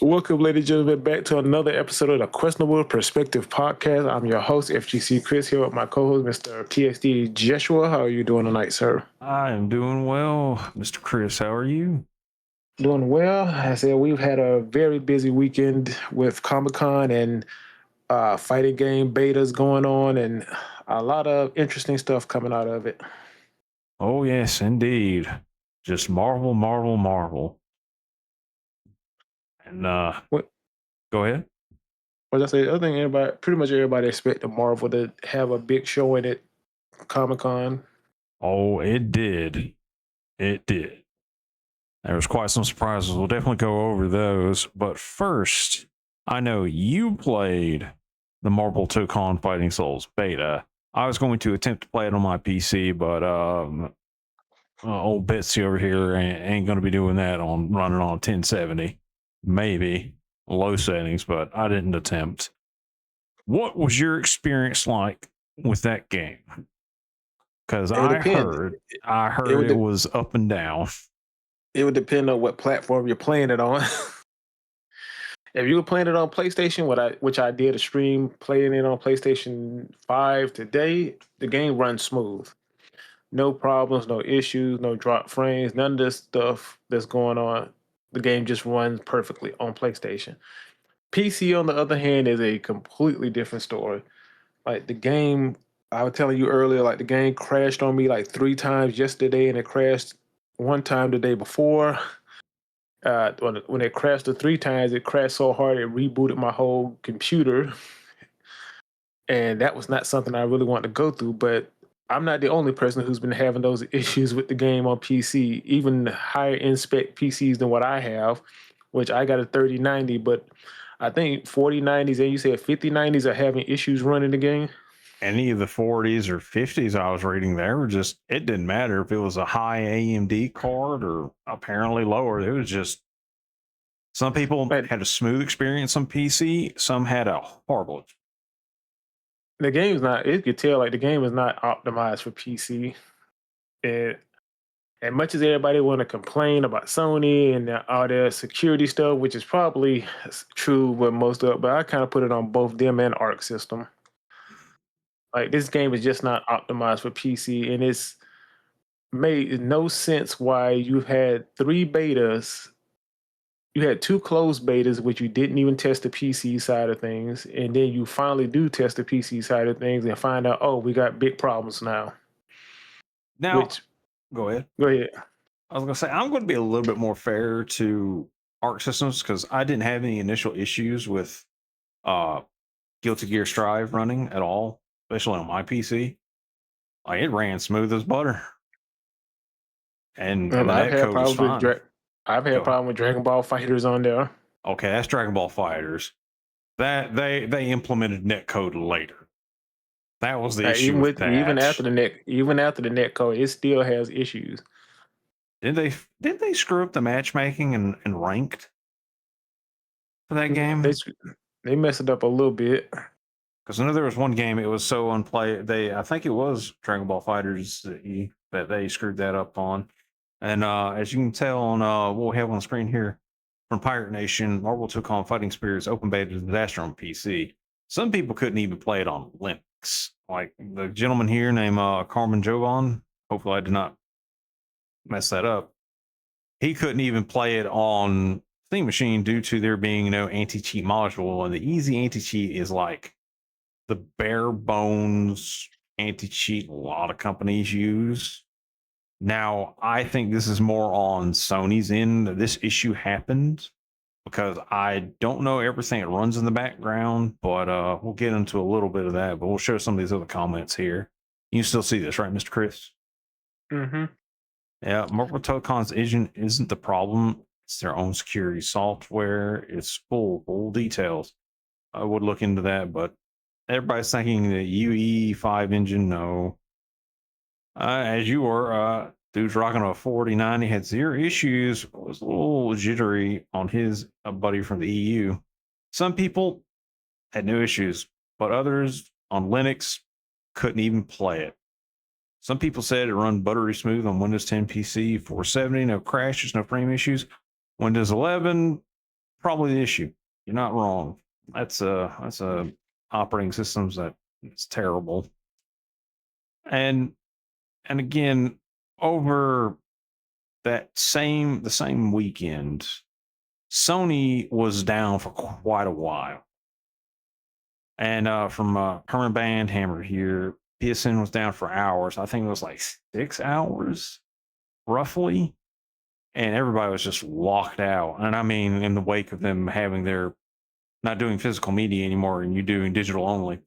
Welcome, ladies and gentlemen, back to another episode of the Questionable Perspective Podcast. I'm your host, FGC Chris, here with my co-host, Mr. TSD Joshua. How are you doing tonight, sir? I am doing well, Mr. Chris. How are you? Doing well. I said we've had a very busy weekend with Comic-Con and fighting game betas going on, and a lot of interesting stuff coming out of it. Oh, yes, indeed. Just Marvel, Marvel, Marvel. And What go ahead. I say? I think pretty much everybody expected Marvel to have a big showing at Comic-Con. Oh, it did. It did. There was quite some surprises. We'll definitely go over those. But first, I know you played the Marvel Tokon Fighting Souls beta. I was going to attempt to play it on my PC, but old Betsy over here ain't going to be doing that on running on 1070. Maybe low settings, but I didn't attempt. What was your experience like with that game? Because I heard it was up and down. It would depend on what platform you're playing it on. If you were playing it on PlayStation, which I did a stream playing it on PlayStation 5 today, the game runs smooth. No problems, no issues, no drop frames, none of this stuff that's going on. The game just runs perfectly on PlayStation. PC, on the other hand, is a completely different story. Like the game, I was telling you earlier, like the game crashed on me like 3 times yesterday, and it crashed one time the day before. When it crashed the 3 times, it crashed so hard it rebooted my whole computer, and that was not something I really wanted to go through. But I'm not the only person who's been having those issues with the game on PC. Even higher end spec PCs than what I have, which I got a 3090, but I think 4090s and you said 5090s are having issues running the game. Any of the 40s or 50s I was reading there were just, it didn't matter if it was a high AMD card or apparently lower. It was just, some people had a smooth experience on PC, some had a horrible. The game's not, you could tell like the game is not optimized for PC. And as much as everybody want to complain about Sony and all their security stuff, which is probably true with most of it, but I kind of put it on both them and Arc System. Like this game is just not optimized for PC, and it's made no sense why you've had 3 betas. You had 2 closed betas, which you didn't even test the PC side of things, and then you finally do test the PC side of things and find out, oh, we got big problems now. Now, go ahead. Go ahead. I was going to say, I'm going to be a little bit more fair to Arc Systems because I didn't have any initial issues with Guilty Gear Strive running at all, especially on my PC. Like, it ran smooth as butter. And I've had problems with Dragon Ball Fighters on there. Okay, that's Dragon Ball Fighters. That they implemented netcode later. That was the issue with that. Even after the netcode, it still has issues. Did they screw up the matchmaking and ranked for that game? They messed it up a little bit. Because I know there was one game, it was so unplayable. I think it was Dragon Ball Fighters that they screwed that up on. And as you can tell on what we have on the screen here from Pirate Nation, Marvel Tokon Fighting Spirits open beta disaster on PC. Some people couldn't even play it on Linux. Like the gentleman here named Carmen Jovan. Hopefully I did not mess that up. He couldn't even play it on Steam Machine due to there being no anti-cheat module. And the easy anti-cheat is like the bare bones anti-cheat a lot of companies use. Now, I think this is more on Sony's end that this issue happened because I don't know everything that runs in the background, but we'll get into a little bit of that, but we'll show some of these other comments here. You can still see this, right, Mr. Chris? Mm-hmm. Yeah, Marvel Tokon's isn't the problem. It's their own security software. It's full details. I would look into that, but everybody's thinking the UE5 engine, no. As you were, dude's rocking a 4090, had 0 issues, was a little jittery on his buddy from the EU. Some people had no issues, but others on Linux couldn't even play it. Some people said it run buttery smooth on Windows 10 PC, 470, no crashes, no frame issues. Windows 11, probably the issue. You're not wrong. That's a operating systems that it's terrible. And again, over the same weekend, Sony was down for quite a while. And from Herman Bandhammer here, PSN was down for hours. I think it was like 6 hours, roughly. And everybody was just locked out. And I mean, in the wake of them having their not doing physical media anymore and you doing digital only.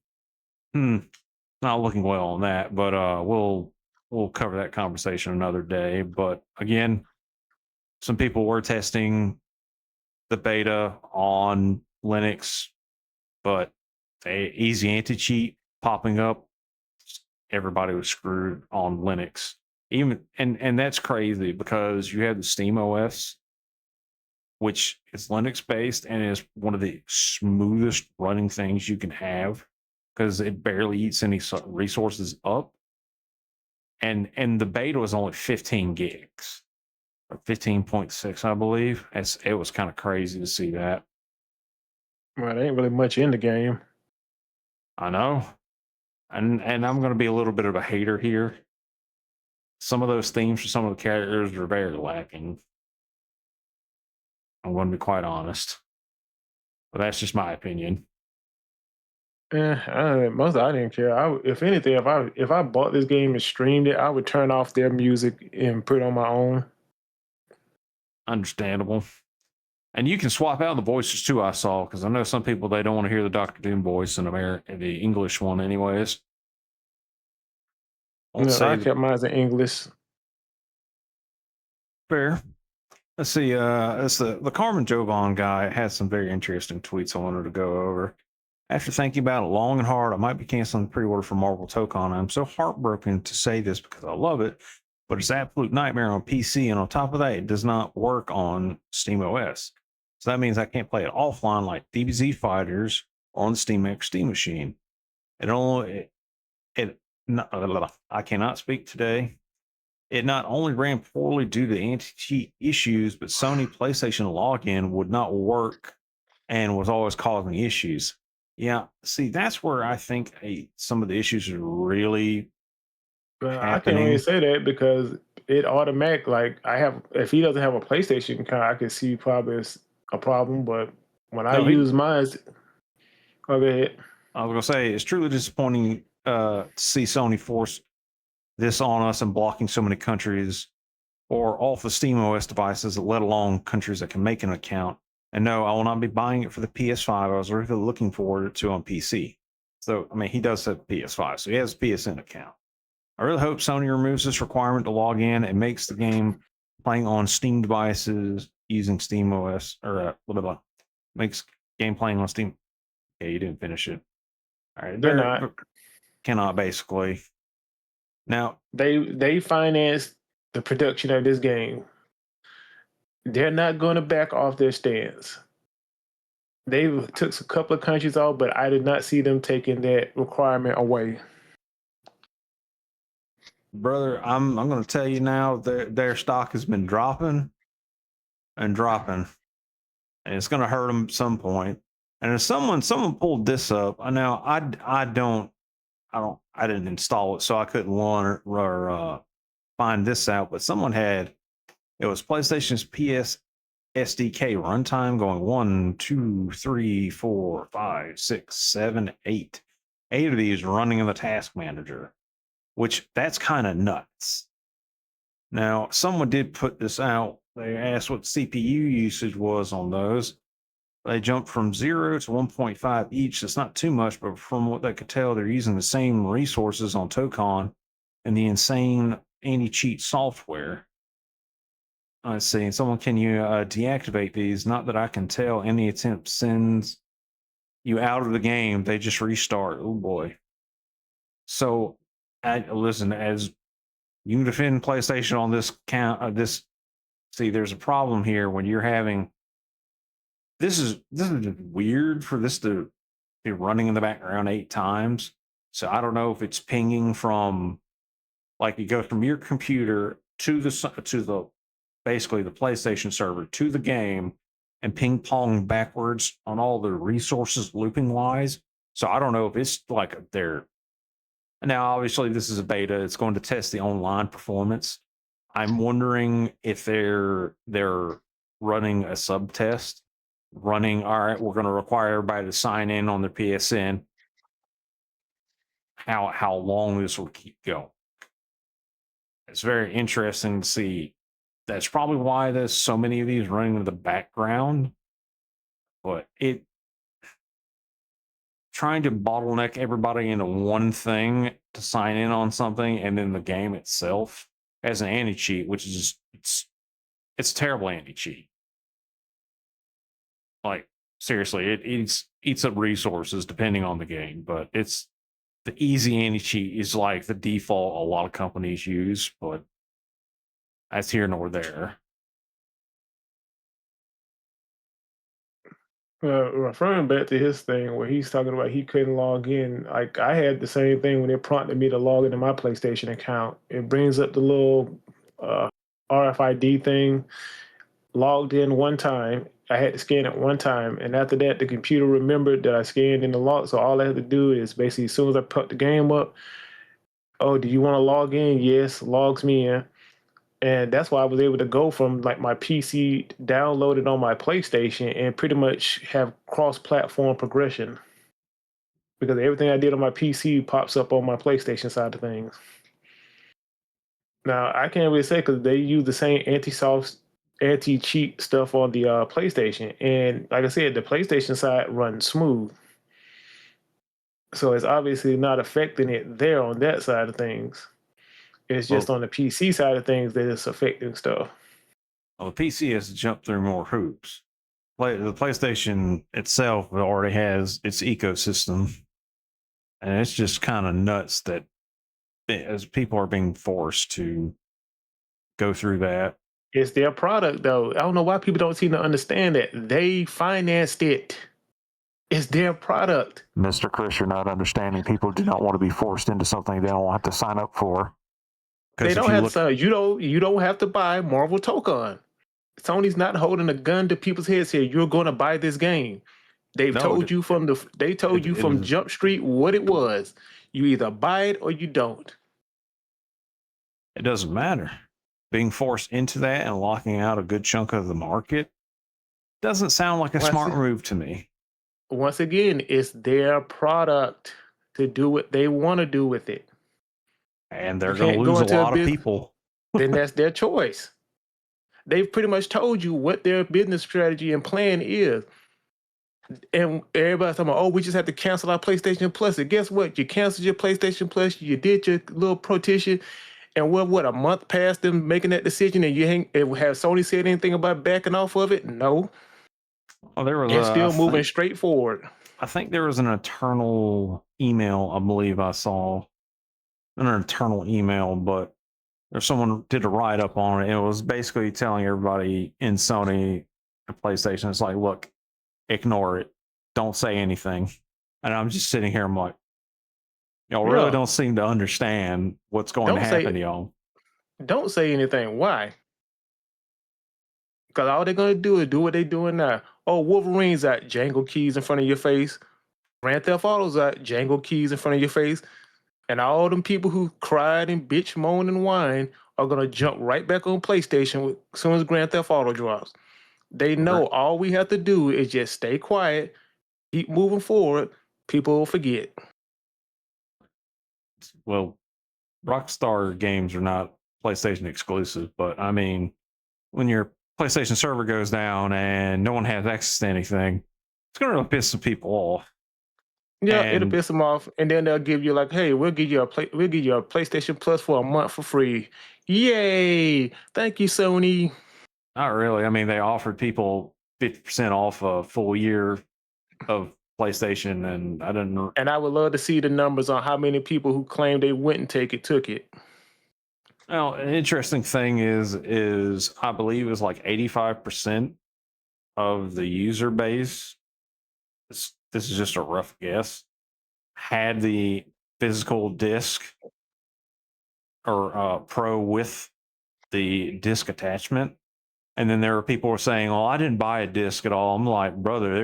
Not looking well on that, but we'll cover that conversation another day. But again, some people were testing the beta on Linux, but easy anti-cheat popping up, everybody was screwed on Linux. Even and that's crazy because you have the Steam OS, which is Linux based and is one of the smoothest running things you can have because it barely eats any resources up. And the beta was only 15 gigs or 15.6, I believe. It was kind of crazy to see that. Well, there ain't really much in the game. I know. And I'm going to be a little bit of a hater here. Some of those themes for some of the characters are very lacking. I'm going to be quite honest. But that's just my opinion. I didn't care. If anything, if I bought this game and streamed it, I would turn off their music and put it on my own. Understandable. And you can swap out the voices too, I saw, because I know some people, they don't want to hear the Doctor Doom voice in the English one anyways. I kept mine in English. Fair. Let's see. The Carmen Jovan guy has some very interesting tweets I wanted to go over. After thinking about it long and hard, I might be canceling the pre-order for Marvel Tokon. I'm so heartbroken to say this because I love it, but it's an absolute nightmare on PC. And on top of that, it does not work on Steam OS. So that means I can't play it offline like DBZ Fighters on the SteamX Steam machine. I cannot speak today. It not only ran poorly due to anti-cheat issues, but Sony PlayStation login would not work and was always causing issues. Yeah, see, that's where I think some of the issues are really happening. I can't really say that because it automatic. Like if he doesn't have a PlayStation account, I can see probably it's a problem. But when I use mine, go ahead. I was gonna say it's truly disappointing to see Sony force this on us and blocking so many countries or off the Steam OS devices, let alone countries that can make an account. And no, I will not be buying it for the PS5. I was really looking forward to on PC. So, I mean, he does have PS5, so he has a PSN account. I really hope Sony removes this requirement to log in and makes the game playing on Steam devices using Steam OS, or makes game playing on Steam. Yeah, you didn't finish it. All right, cannot basically. Now they financed the production of this game. They're not going to back off their stance. They took a couple of countries off, but I did not see them taking that requirement away. Brother, I'm going to tell you now, their stock has been dropping and dropping, and it's going to hurt them at some point. And if someone pulled this up, now I didn't install it, so I couldn't learn or find this out. But someone had, it was PlayStation's PS SDK runtime going 1, 2, 3, 4, 5, 6, 7, 8. 8 of these running in the task manager, which that's kind of nuts. Now, someone did put this out. They asked what CPU usage was on those. They jumped from 0 to 1.5 each. That's not too much, but from what they could tell, they're using the same resources on Tokon and the insane anti-cheat software. Let's see. Someone, can you deactivate these? Not that I can tell. Any attempt sends you out of the game. They just restart. Oh boy. So, listen, as you can defend PlayStation on this count, see, there's a problem here when you're having. This is weird for this to be running in the background 8 times. So I don't know if it's pinging from, like, you go from your computer to the basically the PlayStation server to the game, and ping pong backwards on all the resources looping wise. So I don't know if it's like they're now obviously this is a beta. It's going to test the online performance. I'm wondering if they're running a sub test, running, all right, we're going to require everybody to sign in on their PSN. How long this will keep going. It's very interesting to see. That's probably why there's so many of these running in the background. But trying to bottleneck everybody into one thing to sign in on something, and then the game itself as an anti-cheat, which is just it's a terrible anti-cheat. Like seriously, it eats up resources depending on the game, but it's the easy anti-cheat is like the default a lot of companies use, but that's here nor there. Referring back to his thing where he's talking about he couldn't log in, like I had the same thing when it prompted me to log into my PlayStation account. It brings up the little RFID thing. Logged in one time. I had to scan it one time, and after that, the computer remembered that I scanned in the log. So all I had to do is basically, as soon as I put the game up, oh, do you want to log in? Yes, logs me in. And that's why I was able to go from like my PC downloaded on my PlayStation and pretty much have cross-platform progression because everything I did on my PC pops up on my PlayStation side of things. Now I can't really say because they use the same anti-cheat stuff on the PlayStation, and like I said, the PlayStation side runs smooth, so it's obviously not affecting it there on that side of things. It's just on the PC side of things that it's affecting stuff. Well, the PC has to jump through more hoops. The PlayStation itself already has its ecosystem, and it's just kind of nuts that as people are being forced to go through that. It's their product, though. I don't know why people don't seem to understand that they financed it. It's their product. Mr. Chris, you're not understanding. People do not want to be forced into something they don't have to sign up for. They don't have to sign. You don't have to buy Marvel Tokon. Sony's not holding a gun to people's heads here. You're going to buy this game. They've told you from Jump Street what it was. You either buy it or you don't. It doesn't matter. Being forced into that and locking out a good chunk of the market doesn't sound like a smart move to me. Once again, it's their product to do what they want to do with it. And they're going to lose a lot of people. Then that's their choice. They've pretty much told you what their business strategy and plan is. And everybody's talking about, oh, we just have to cancel our PlayStation Plus. And guess what? You canceled your PlayStation Plus. You did your little petition. And what a month past them making that decision, and have Sony said anything about backing off of it? No. Well, there was it's still moving straight forward. I think there was an internal email, I believe I saw. An internal email, but there's someone did a write-up on it. It was basically telling everybody in Sony and PlayStation, it's like, look, ignore it. Don't say anything. And I'm just sitting here, I'm like, y'all really don't seem to understand what's going to happen to y'all. Don't say anything. Why? Because all they're going to do is do what they're doing now. Oh, Wolverine's out, Django keys in front of your face. Grand Theft Auto's out, Django keys in front of your face. And all them people who cried and bitch, moan, and whine are going to jump right back on PlayStation as soon as Grand Theft Auto drops. They know all we have to do is just stay quiet, keep moving forward. People will forget. Well, Rockstar games are not PlayStation exclusive, but I mean, when your PlayStation server goes down and no one has access to anything, it's going to piss some people off. Yeah, it'll piss them off, and then they'll give you like, "Hey, we'll give you a PlayStation Plus for a month for free." Yay! Thank you, Sony. Not really. I mean, they offered people 50% off a full year of PlayStation, and I didn't. And I would love to see the numbers on how many people who claimed they wouldn't take it took it. Well, an interesting thing is I believe it was like 85% of the user base. This is just a rough guess. Had the physical disc or Pro with the disc attachment, And then there were people who were saying, "Oh, I didn't buy a disc at all." I'm like, brother,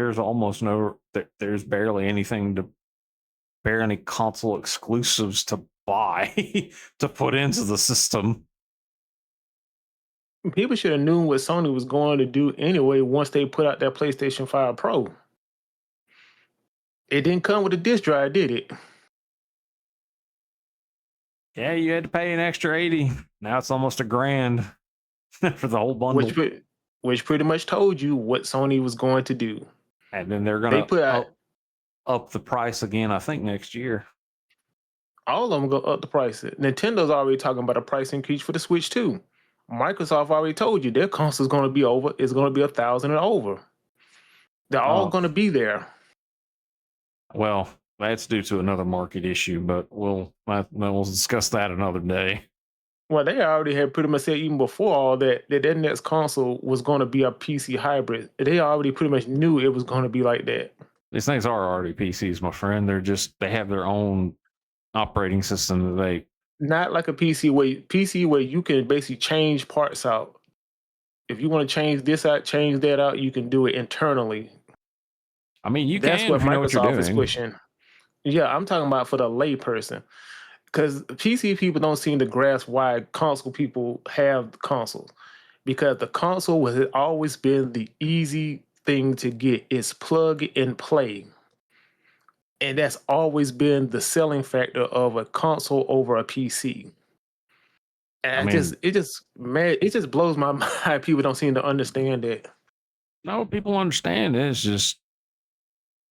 there's barely any console exclusives to buy to put into the system. People should have known what Sony was going to do anyway once they put out their PlayStation 5 Pro. It didn't come with a disc drive, did it? Yeah, you had to pay an extra 80. Now it's almost $1,000 for the whole bundle. Which pretty much told you what Sony was going to do. And then they're going to up the price again, I think, next year. All of them go up the price. Nintendo's already talking about a price increase for the Switch too. Microsoft already told you their console is going to be over. It's going to be 1,000 and over. They're all going to be there. Well, that's due to another market issue, but we'll discuss that another day. Well, they already had pretty much said even before all that their next console was going to be a PC hybrid. They already pretty much knew it was going to be like that. These things are already PCs, my friend. They have their own operating system that they... Not like a PC where you can basically change parts out. If you want to change this out, change that out, you can do it internally. I mean, that's what Microsoft is pushing. Yeah, I'm talking about for the lay person. Because PC people don't seem to grasp why console people have consoles. Because the console has always been the easy thing to get. It's plug and play. And that's always been the selling factor of a console over a PC. And it just blows my mind. People don't seem to understand that. No, people understand it. It's just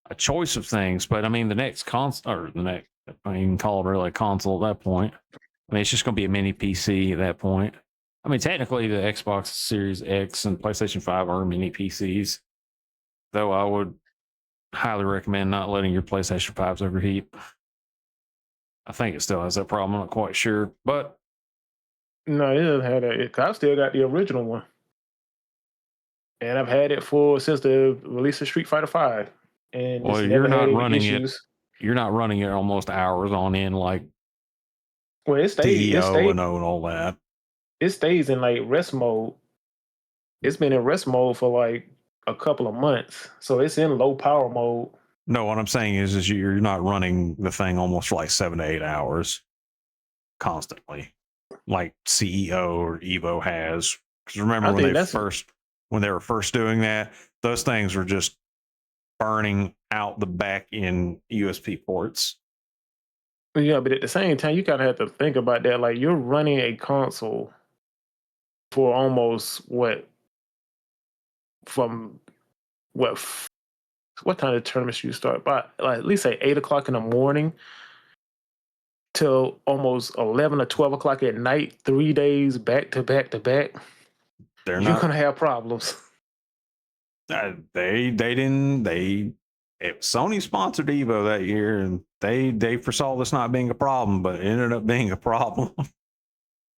a choice of things. But I mean, the next console, or the next, I mean, you can call it really a console at that point. I mean, it's just going to be a mini PC at that point. I mean, technically, the Xbox Series X and PlayStation 5 are mini PCs. Though I would highly recommend not letting your PlayStation 5s overheat. I think it still has that problem. I'm not quite sure, but no, it doesn't have that. I've still got the original one, and I've had it since the release of Street Fighter V. And well, you're not running it. You're not running it almost hours on end like it stays and all that. It stays in like rest mode. It's been in rest mode for like a couple of months, so it's in low power mode. No, what I'm saying is you're not running the thing almost for like 7 to 8 hours constantly, like CEO or Evo has. Because remember when they were first doing that, those things were just burning out the back end USB ports. Yeah, but at the same time, you kind of have to think about that. Like, you're running a console for almost what time did tournaments you start? By like at least say 8 o'clock in the morning till almost 11 or 12 o'clock at night, 3 days back to back to back. You're gonna have problems. Sony sponsored Evo that year, and they foresaw this not being a problem, but it ended up being a problem.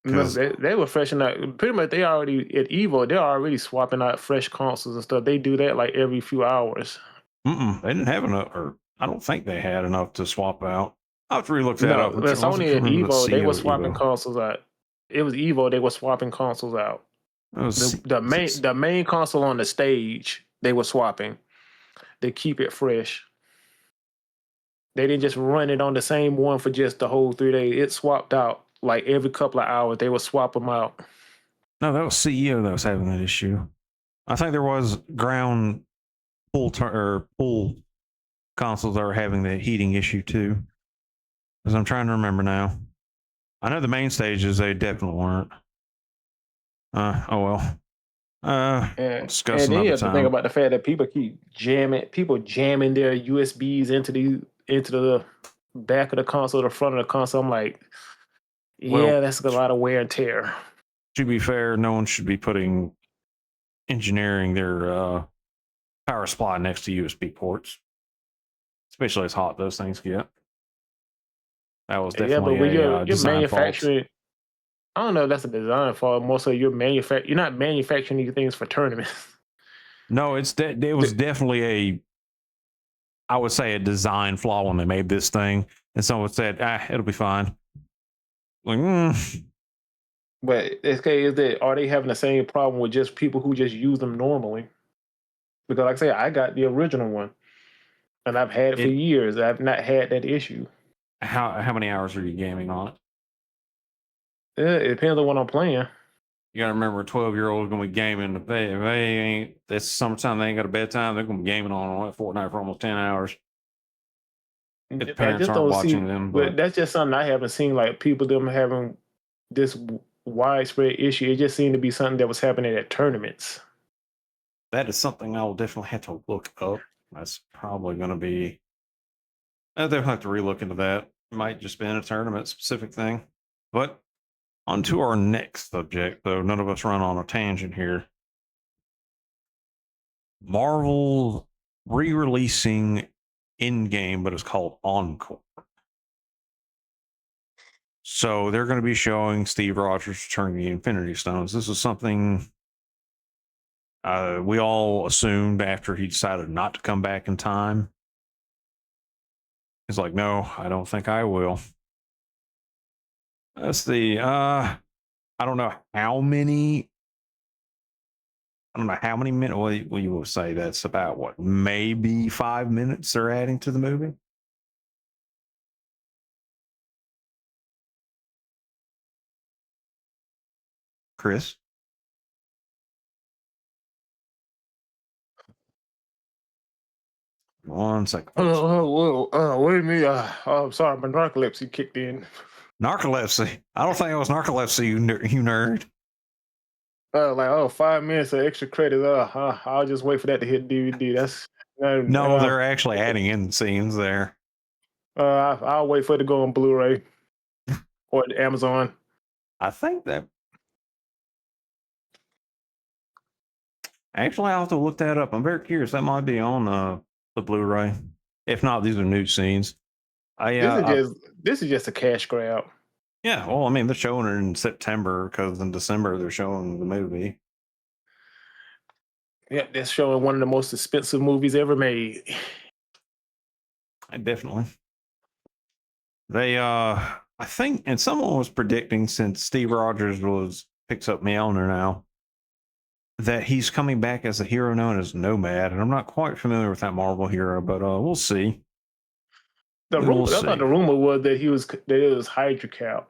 They were freshening out. Pretty much, they already at Evo. They're already swapping out fresh consoles and stuff. They do that like every few hours. They didn't have enough, or I don't think they had enough to swap out. I have to relook that up. Sony at Evo, they were swapping consoles out. It was Evo. They were swapping consoles out. The main console on the stage, they were swapping. They keep it fresh. They didn't just run it on the same one for just the whole 3 days. It swapped out like every couple of hours. They would swap them out. No, that was CEO that was having that issue. I think there was ground pull consoles that were having the heating issue too. Because I'm trying to remember now. I know the main stages, they definitely weren't. Oh well. Discuss and then you have to think about the fact that people keep jamming their USBs into the back of the console, the front of the console. I'm like, that's a lot of wear and tear. To be fair, no one should be engineering their power supply next to USB ports, especially as hot those things get. That was definitely you're manufacturing fault. I don't know if that's a design fault. More so, you're not manufacturing these things for tournaments. No, it was definitely I would say a design flaw when they made this thing, and someone said, "It'll be fine." Like, But it's okay, is that are they having the same problem with just people who just use them normally? Because like I say, I got the original one and I've had it for It years. I've not had that issue. how many hours are you gaming on it? Yeah, it depends on what I'm playing. You gotta remember, a 12-year-old is gonna be gaming. If they ain't, it's summertime, they ain't got a bedtime, they're gonna be gaming on Fortnite for almost 10 hours. If the But I parents just aren't don't watching see. them, But but that's just something I haven't seen. Like people them having this widespread issue. It just seemed to be something that was happening at tournaments. that is something I will definitely have to look up. That's probably gonna be, I'll definitely have to relook into that. It might just be in a tournament specific thing. But on to our next subject, though none of us run on a tangent here. Marvel re-releasing in-game, but it's called Encore. So they're going to be showing Steve Rogers returning the Infinity Stones. This is something we all assumed after he decided not to come back in time. He's like, no, I don't think I will. That's the I don't know how many. I don't know how many minutes. Well, you will say that's about what, maybe 5 minutes they're adding to the movie. Chris, 1 second, please. Wait a minute. Oh, I'm sorry, my narcolepsy kicked in. Narcolepsy. I don't think it was narcolepsy, you nerd. Like 5 minutes of extra credit. I'll just wait for that to hit DVD. That's No, they're actually adding in scenes there. I'll wait for it to go on Blu-ray or Amazon. I think that. Actually, I'll have to look that up. I'm very curious. That might be on the Blu-ray. If not, these are new scenes. This is just a cash grab. Yeah, well, I mean, they're showing it in September because in December they're showing the movie. Yeah, they're showing one of the most expensive movies ever made. Definitely. They I think, and someone was predicting, since Steve Rogers picks up Mjolnir now, that he's coming back as a hero known as Nomad, and I'm not quite familiar with that Marvel hero, but we'll see. I thought the rumor was that it was Hydra Cap.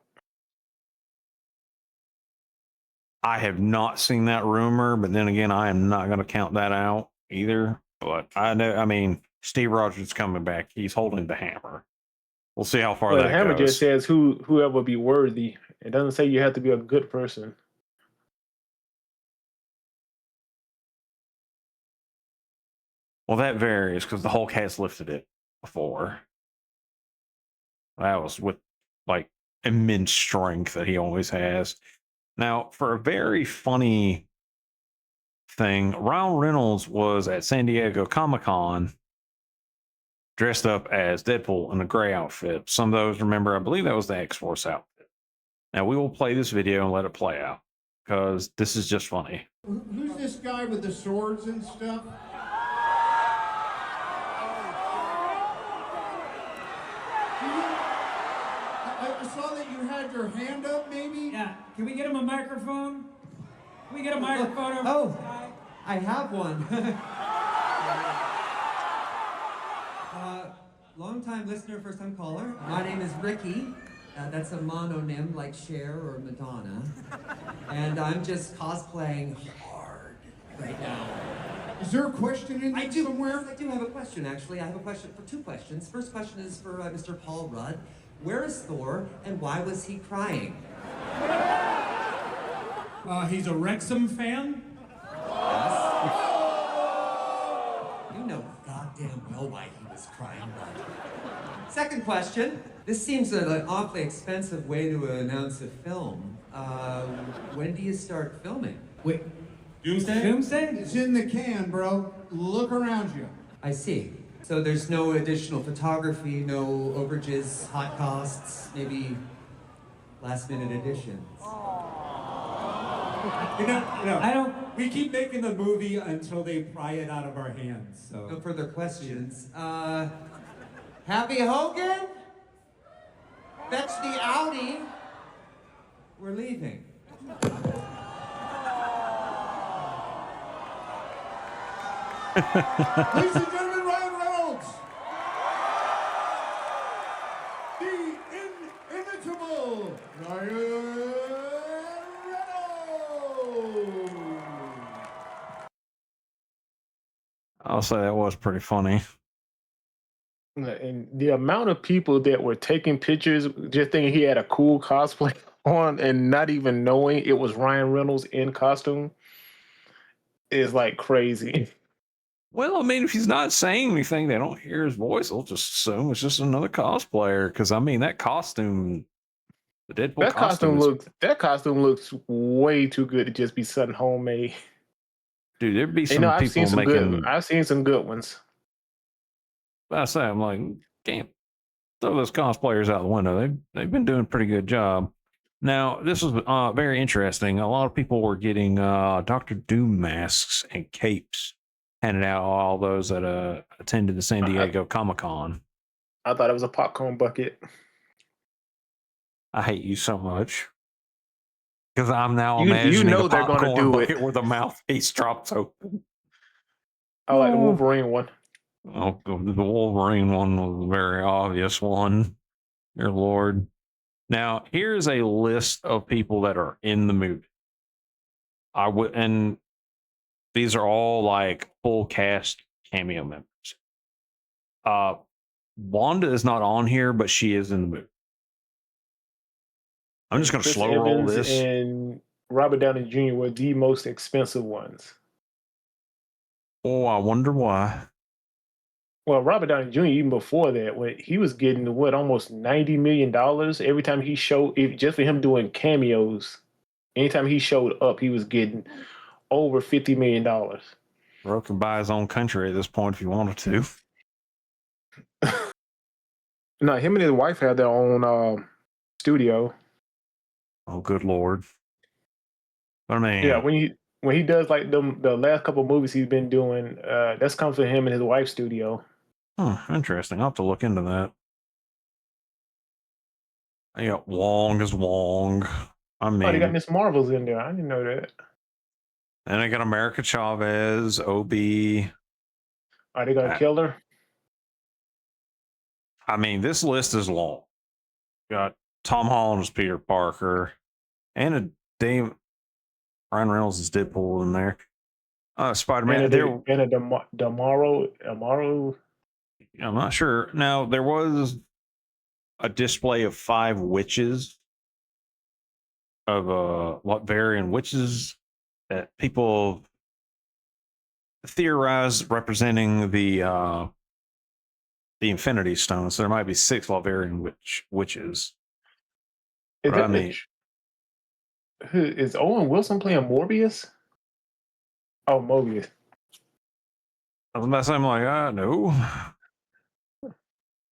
I have not seen that rumor, but then again, I am not going to count that out either. But I know, I mean, Steve Rogers is coming back. He's holding the hammer. We'll see how far Well, that the hammer goes. just says whoever be worthy. It doesn't say you have to be a good person. Well, that varies because the Hulk has lifted it before. That was with like immense strength that he always has. Now, for a very funny thing, Ryan Reynolds was at San Diego Comic-Con dressed up as Deadpool in a gray outfit. Some of those remember, I believe that was the X-Force outfit. Now, we will play this video and let it play out because this is just funny. Who's this guy with the swords and stuff? I saw that you had your hand up, maybe? Yeah, can we get him a microphone? Can we get a microphone over Oh, this guy? I have one. Long-time listener, first-time caller. My name is Ricky. That's a mononym like Cher or Madonna. And I'm just cosplaying hard right now. Is there a question in there somewhere? Yes, I do have a question, actually. I have a question for two questions. First question is for Mr. Paul Rudd. Where is Thor, and why was he crying? He's a Wrexham fan? Yes. You know goddamn well why he was crying, Rudd. Second question. This seems an awfully expensive way to announce a film. When do you start filming? Wait, Doomsday? it's in the can, bro. Look around you. I see. So there's no additional photography, no overages, hot costs, maybe last-minute additions. You know, I don't... we keep making the movie until they pry it out of our hands. No So further questions. Happy Hogan? Fetch the Audi. We're leaving. Ladies and gentlemen, Ryan Reynolds. The inimitable Ryan Reynolds. I'll say that was pretty funny. And the amount of people that were taking pictures just thinking he had a cool cosplay on and not even knowing it was Ryan Reynolds in costume is like crazy. Well, I mean, if he's not saying anything, they don't hear his voice. They'll just assume it's just another cosplayer. Because I mean, that costume, the Deadpool That costume looks way too good to just be something homemade. dude. There'd be some I've people seen some making. good. I've seen some good ones. I say, I'm like, can't throw those cosplayers out the window. They've been doing a pretty good job. Now, this was very interesting. A lot of people were getting Doctor Doom masks and capes handed out. All those that attended the San Diego Comic-Con. I thought it was a popcorn bucket. I hate you so much because I'm now imagining know a they're gonna popcorn do bucket it. where the mouthpiece drops open. I like the Wolverine one. Oh, the Wolverine one was a very obvious one. Dear Lord. Now, here's a list of people that are in the movie. And these are all like full cast cameo members. Wanda is not on here, but she is in the movie. I'm just going to Chris slow roll Evans this. and Robert Downey Jr. were the most expensive ones. Oh, I wonder why. Well, Robert Downey Jr. even before that, he was getting almost $90 million every time he showed. Just for him doing cameos, anytime he showed up, he was getting over $50 million. Bro could buy his own country at this point if he wanted to. No, him and his wife had their own studio. Oh, good Lord. But I mean, Yeah, when he does like the last couple of movies he's been doing, that's comes from him and his wife's studio. Interesting. I'll have to look into that. I got Wong as Wong. I mean, They got Miss Marvel's in there. I didn't know that. And I got America Chavez, OB. They got Killer. I mean, this list is long. Got Tom Holland as Peter Parker, and a Ryan Reynolds is Deadpool in there. Spider-Man. And a Damaro. I'm not sure. Now, there was a display of 5 witches of Latvian witches that people theorize representing the Infinity Stone. So there might be 6 Latvian witches. Is Owen Wilson playing Morbius? Oh, Mobius. I was about to say, I'm like, no.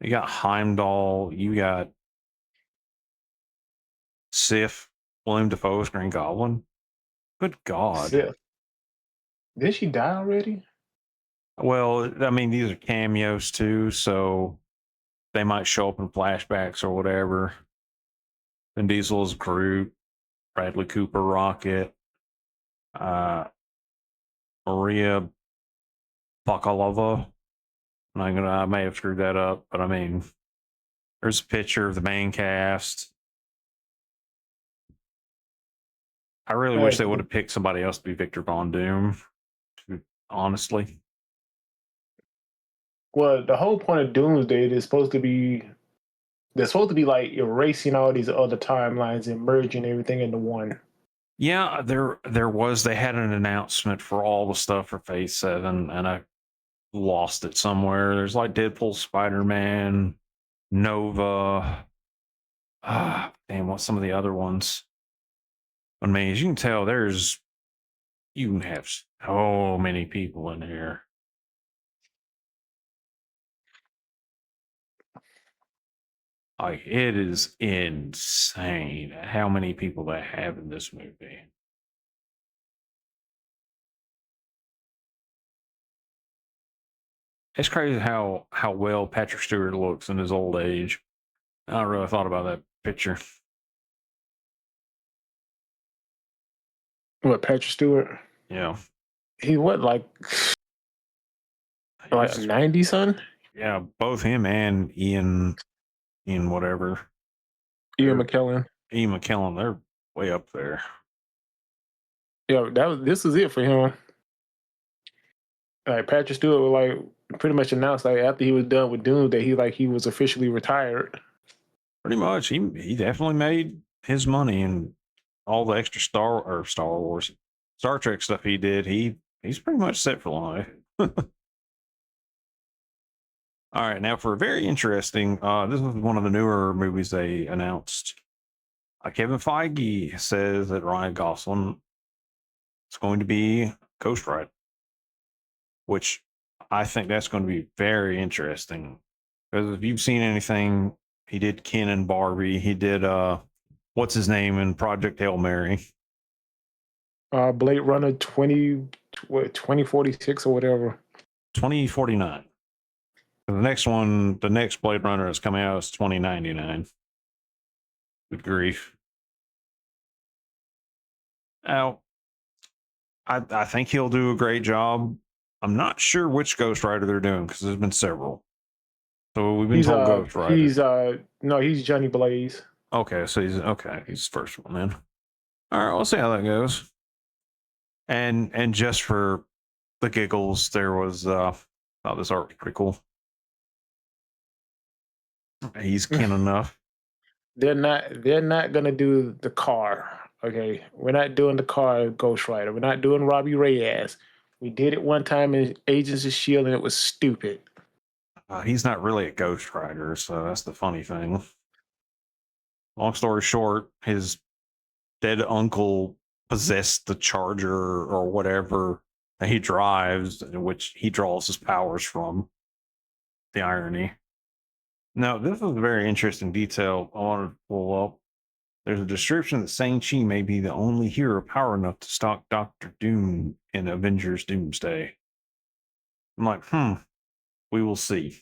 You got Heimdall. You got Sif, William Dafoe's Green Goblin. Good God. Sif. Did she die already? Well, I mean, these are cameos too, so they might show up in flashbacks or whatever. Vin Diesel's Groot, Bradley Cooper, Rocket, Maria Bakalova. I may have screwed that up, but I mean, there's a picture of the main cast. I really wish they would have picked somebody else to be Victor Von Doom, honestly. Well, the whole point of Doomsday is supposed to be like erasing all these other timelines and merging everything into one. Yeah, they had an announcement for all the stuff for Phase 7, and I lost it somewhere. There's like Deadpool, Spider-Man, Nova. What's some of the other ones? I mean, as you can tell, you can have so many people in here. Like, it is insane how many people they have in this movie. It's crazy how well Patrick Stewart looks in his old age. I really thought about that picture. What, Patrick Stewart? Yeah. He what, like He like was- 90 son? yeah, both him and Ian whatever. Ian They're- McKellen. Ian McKellen, they're way up there. Yeah, this is it for him. Like Patrick Stewart was like pretty much announced like after he was done with Doom that he was officially retired. Pretty much. He definitely made his money, and all the extra Star Wars, Star Trek stuff he did, he's pretty much set for life. All right, now for very interesting, this is one of the newer movies they announced. Kevin Feige says that Ryan Gosling is going to be Ghost Rider, which I think that's going to be very interesting. Because if you've seen anything, he did Ken and Barbie. He did what's his name in Project Hail Mary. Blade Runner 2046 or whatever. 2049. The next one, the next Blade Runner is coming out is 2099. Good grief. Now, I think he'll do a great job. I'm not sure which Ghost Rider they're doing because there's been several. So we've been told Ghost Rider. He's Johnny Blaze. Okay, so he's the first one then. All right, we'll see how that goes. And just for the giggles, there was this art was pretty cool. He's Ken enough. They're not gonna do the car. Okay, we're not doing the car Ghost Rider. We're not doing Robbie Reyes. We did it one time in Agents of Shield, and it was stupid. He's not really a Ghost Rider, so that's the funny thing. Long story short, his dead uncle possessed the Charger or whatever that he drives, which he draws his powers from. The irony. Now, this is a very interesting detail I want to pull up. There's a description that Shang-Chi may be the only hero power enough to stop Doctor Doom in Avengers Doomsday. I'm like, we will see.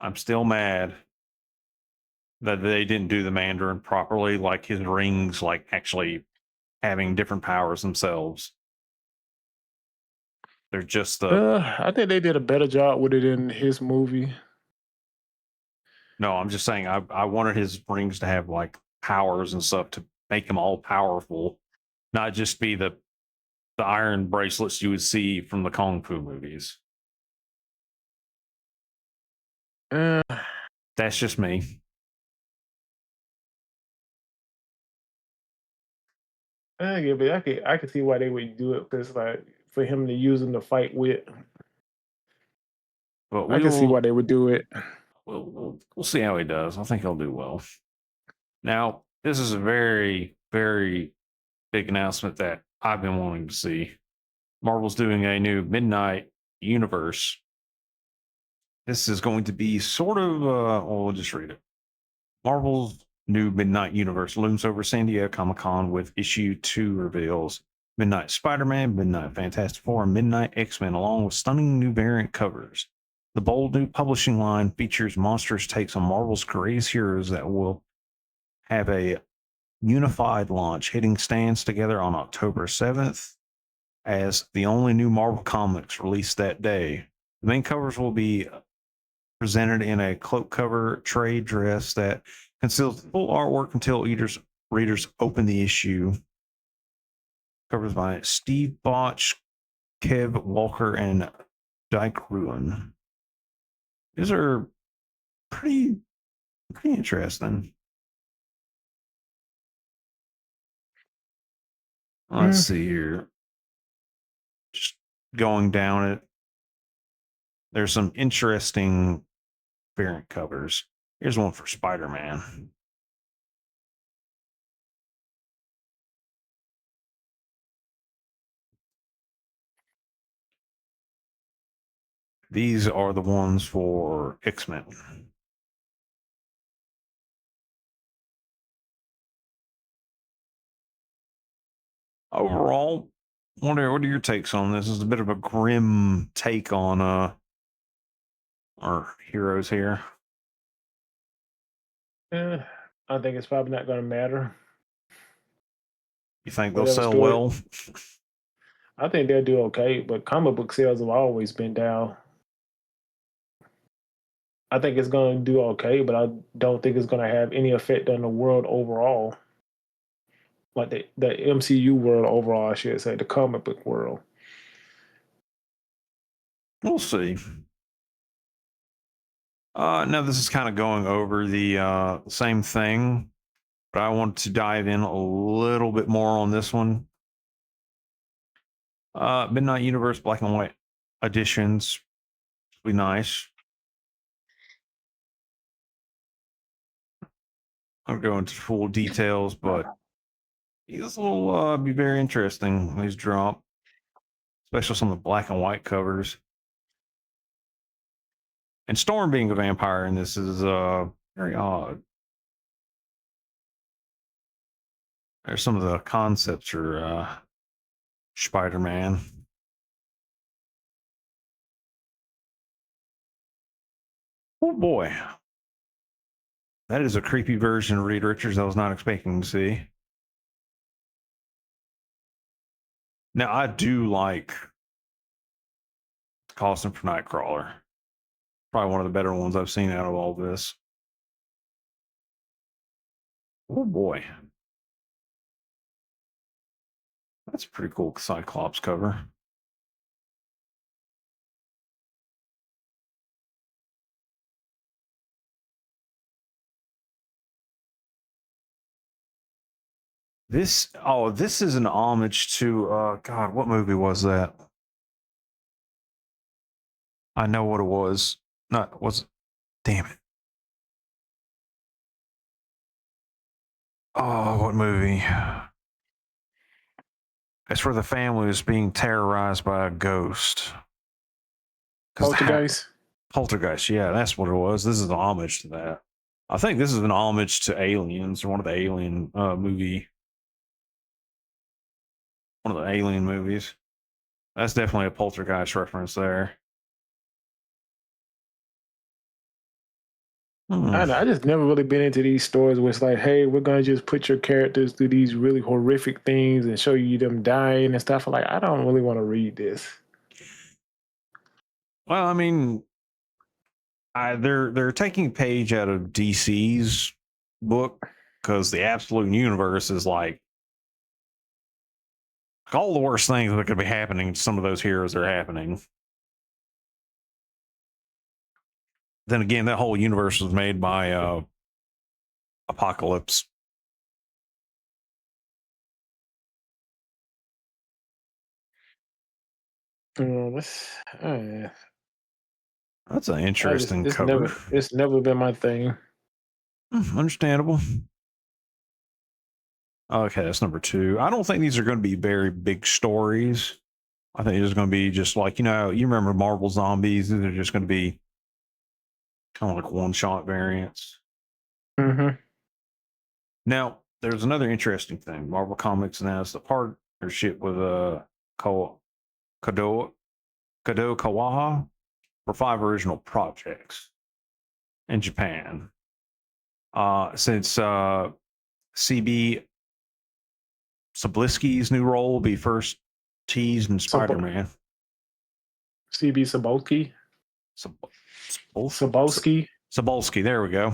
I'm still mad that they didn't do the Mandarin properly, like his rings, like actually having different powers themselves. They're just I think they did a better job with it in his movie. No, I'm just saying I wanted his rings to have like powers and stuff to make them all powerful, not just be the iron bracelets you would see from the Kung Fu movies. Uh, That's just me. yeah, but I could see why they would do it because like for him to use them to fight with. But I can see why they would do it. We'll see how he does. I think he'll do well. Now, this is a very, very big announcement that I've been wanting to see. Marvel's doing a new Midnight Universe. This is going to be sort of, we'll just read it. Marvel's new Midnight Universe looms over San Diego Comic-Con with issue 2 reveals Midnight Spider-Man, Midnight Fantastic Four, and Midnight X-Men, along with stunning new variant covers. The bold new publishing line features monstrous takes on Marvel's greatest heroes that will have a unified launch, hitting stands together on October 7th as the only new Marvel comics released that day. The main covers will be presented in a cloak cover trade dress that conceals full artwork until readers open the issue. Covers by Steve Botch, Kev Walker, and Dyke Ruin. These are pretty interesting. Let's see here. Just going down it. There's some interesting variant covers. Here's one for Spider-Man. These are the ones for X-Men. Overall, what are your takes on this? This is a bit of a grim take on our heroes here. I think it's probably not going to matter. You think they'll Whatever sell story. well? I think they'll do okay, but comic book sales have always been down. I think it's going to do okay, but I don't think it's going to have any effect on the world overall. Like the MCU world overall, I should say, the comic book world. We'll see. Now this is kind of going over the same thing, but I want to dive in a little bit more on this one. Midnight Universe Black and White editions be nice. I'll go into full details, but these will be very interesting when these drop, especially some of the black and white covers. And Storm being a vampire in this is very odd. There's some of the concepts for Spider-Man. Oh boy. That is a creepy version of Reed Richards I was not expecting to see. Now, I do like costume for Nightcrawler. Probably one of the better ones I've seen out of all this. Oh boy. That's a pretty cool Cyclops cover. This is an homage to God, what movie was that? I know what it was. Not was damn it. Oh, what movie? It's where the family is being terrorized by a ghost. Poltergeist. Poltergeist, yeah, that's what it was. This is an homage to that. I think this is an homage to Aliens, or one of the Alien one of the Alien movies. That's definitely a Poltergeist reference there. I know, I just never really been into these stories where it's like, hey, we're gonna just put your characters through these really horrific things and show you them dying and stuff. Like, I don't really want to read this. Well, I mean, they're taking a page out of DC's book, because the Absolute Universe is like all the worst things that could be happening to some of those heroes are happening. Then again, that whole universe was made by Apocalypse. That's, That's an interesting it's cover. never been my thing. Understandable. Okay, that's number 2. I don't think these are going to be very big stories. I think it's going to be just like, you remember Marvel Zombies. These are just going to be kind of like one-shot variants. Mm-hmm. Now, there's another interesting thing. Marvel Comics announced a partnership with Kadokawa for 5 original projects in Japan. Since CB Sablisky's new role will be first teased in Spider-Man. CB Sabolsky. Sabolsky. There we go.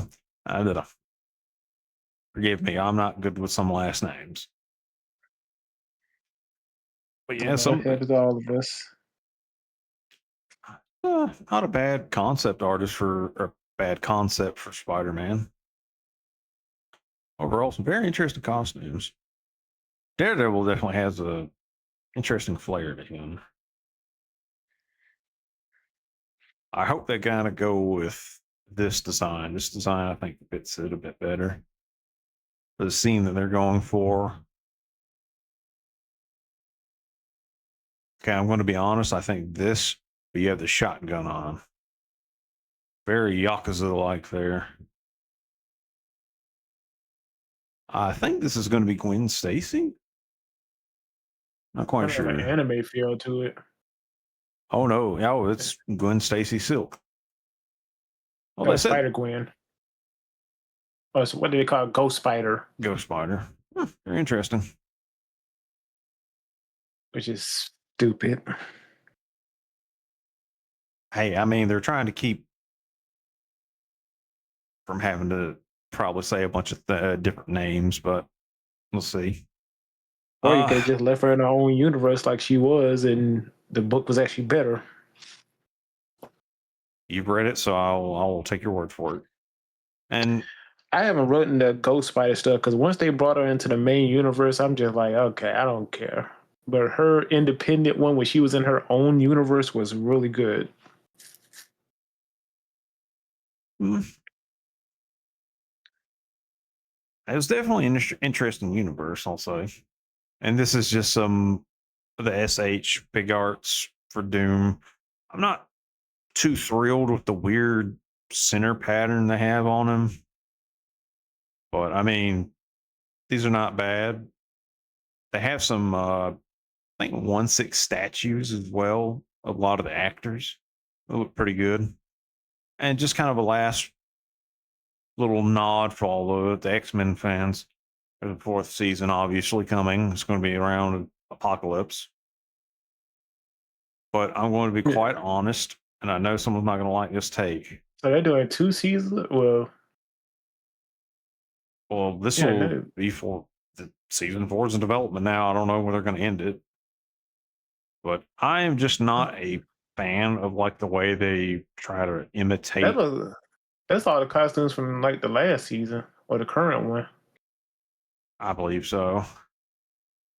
Forgive me, I'm not good with some last names. But yeah, that is all of us. Not a bad concept artist or bad concept for Spider-Man. Overall, some very interesting costumes. Daredevil definitely has a interesting flair to him. I hope they kind of go with this design. This design, I think, fits it a bit better for the scene that they're going for. Okay, I'm going to be honest. I think this, but you have the shotgun on. Very Yakuza-like there. I think this is going to be Gwen Stacy. Not quite sure. An anime feel to it. Oh no! Oh, it's Gwen Stacy Silk. Oh, that's Spider Gwen. Oh, so what do they call it? Ghost Spider. Ghost Spider. Very interesting. which is stupid. Hey, I mean, they're trying to keep from having to probably say a bunch of different names, but we'll see. Or you could have just left her in her own universe like she was, and the book was actually better. You've read it, so I'll take your word for it. And I haven't written the Ghost Spider stuff because once they brought her into the main universe, I'm just like, okay, I don't care. But her independent one, when she was in her own universe, was really good. it was definitely an interesting universe, I'll say. And this is just some of the SH big arts for Doom. I'm not too thrilled with the weird center pattern they have on him. But I mean, these are not bad. They have some I think 1/6 statues as well. A lot of the actors. They look pretty good. And just kind of a last little nod for all the X-Men fans. The fourth season obviously coming. It's going to be around Apocalypse. But I'm going to be quite honest, and I know someone's not going to like this take. So they're doing 2 seasons? Well, this will be for the season 4 is in development now. I don't know where they're going to end it. But I am just not a fan of like the way they try to imitate. That's all the costumes from like the last season or the current one. I believe so.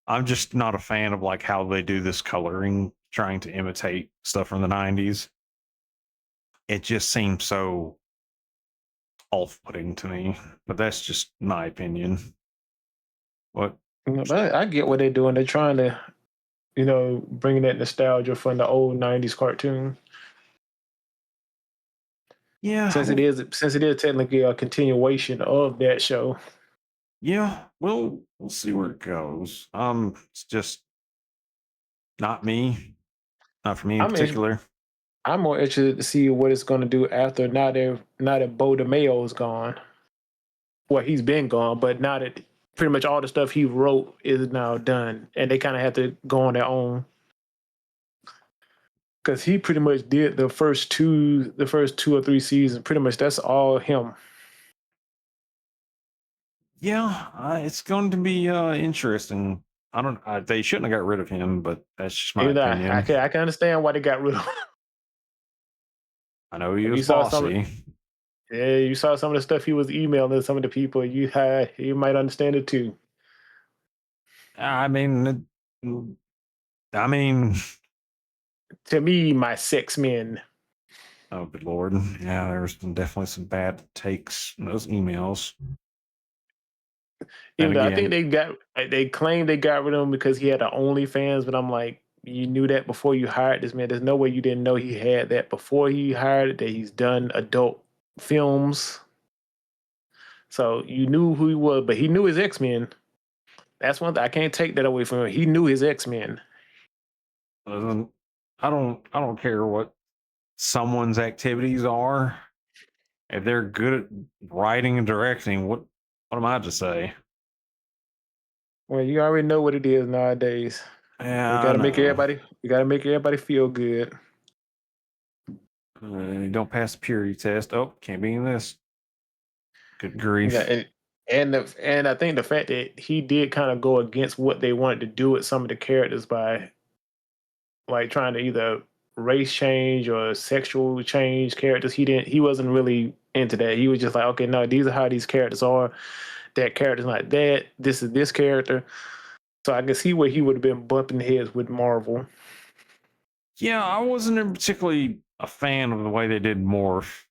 I'm just not a fan of like how they do this coloring, trying to imitate stuff from the 90s. It just seems so off-putting to me, but that's just my opinion. What? But I get what they're doing. They're trying to, bring that nostalgia from the old 90s cartoon. Yeah. Since it is technically a continuation of that show. Yeah, we'll see where it goes. It's just not me. Not for me in particular. I'm more interested to see what it's going to do after now that Bo DeMayo is gone. Well, he's been gone, but now that pretty much all the stuff he wrote is now done, and they kind of have to go on their own. Because he pretty much did the first 2 or 3 seasons. Pretty much that's all him. Yeah, it's going to be interesting. I don't. They shouldn't have got rid of him, but that's just my opinion. I can understand why they got rid of him. I know he was bossy. Yeah, you saw some of the stuff he was emailing some of the people. You might understand it too. I mean, to me, my 6 men. Oh, good Lord. Yeah, there's definitely some bad takes in those emails. I think they claimed they got rid of him because he had an OnlyFans, but I'm like, you knew that before you hired this man. There's no way you didn't know he had that before he hired it, that he's done adult films. So you knew who he was, but he knew his X-Men. That's one thing. I can't take that away from him. He knew his X-Men. I don't care what someone's activities are. If they're good at writing and directing, what am I to say? Well, you already know what it is nowadays. Yeah, we gotta make everybody feel good. Don't pass the purity test. Oh, can't be in this. Good grief. Yeah, and I think the fact that he did kind of go against what they wanted to do with some of the characters by like trying to either race change or sexual change characters. He wasn't really into that. He was just like, okay, no, these are how these characters are. That character's like that. This is this character. So I can see where he would have been bumping heads with Marvel. Yeah, I wasn't particularly a fan of the way they did Morph.